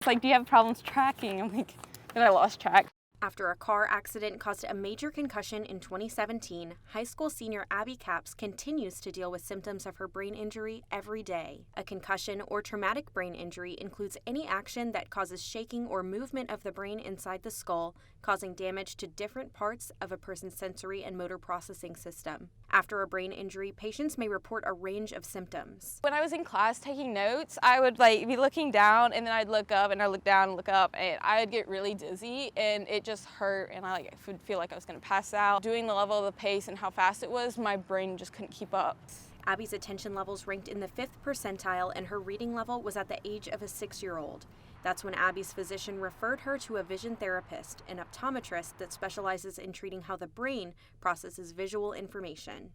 It's like, do you have problems tracking? I'm like, and I lost track. After a car accident caused a major concussion in 2017, high school senior Abby Capps continues to deal with symptoms of her brain injury every day. A concussion or traumatic brain injury includes any action that causes shaking or movement of the brain inside the skull, causing damage to different parts of a person's sensory and motor processing system. After a brain injury, patients may report a range of symptoms. When I was in class taking notes, I would be looking down, and then I'd look up, and I'd look down and look up, and I would get really dizzy, and it just hurt, and I would feel like I was going to pass out. Doing the level of the pace and how fast it was, my brain just couldn't keep up. Abby's attention levels ranked in the 5th percentile, and her reading level was at the age of a 6-year-old. That's when Abby's physician referred her to a vision therapist, an optometrist that specializes in treating how the brain processes visual information.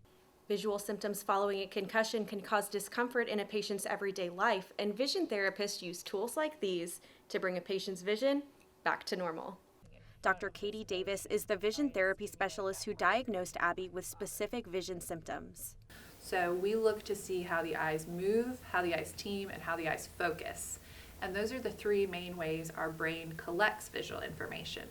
Visual symptoms following a concussion can cause discomfort in a patient's everyday life, and vision therapists use tools like these to bring a patient's vision back to normal. Dr. Katie Davis is the vision therapy specialist who diagnosed Abby with specific vision symptoms. So we look to see how the eyes move, how the eyes team, and how the eyes focus. And those are the 3 main ways our brain collects visual information.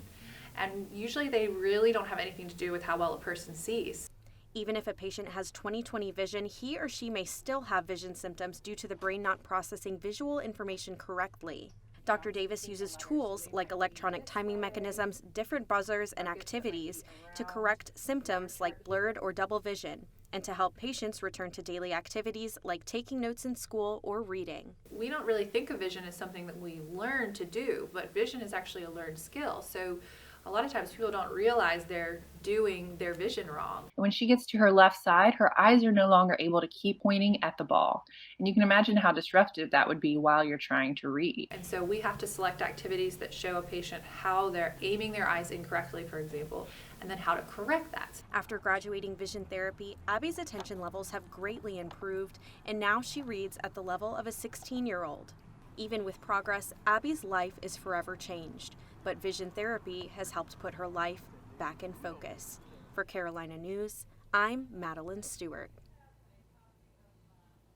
And usually they really don't have anything to do with how well a person sees. Even if a patient has 20/20 vision, he or she may still have vision symptoms due to the brain not processing visual information correctly. Dr. Davis uses tools like electronic timing mechanisms, different buzzers, and activities to correct symptoms like blurred or double vision, and to help patients return to daily activities like taking notes in school or reading. We don't really think of vision as something that we learn to do, but vision is actually a learned skill. So a lot of times people don't realize they're doing their vision wrong. When she gets to her left side, her eyes are no longer able to keep pointing at the ball. And you can imagine how disruptive that would be while you're trying to read. And so we have to select activities that show a patient how they're aiming their eyes incorrectly, for example, and then how to correct that. After graduating vision therapy, Abby's attention levels have greatly improved, and now she reads at the level of a 16-year-old. Even with progress, Abby's life is forever changed, but vision therapy has helped put her life back in focus. For Carolina News, I'm Madeline Stewart.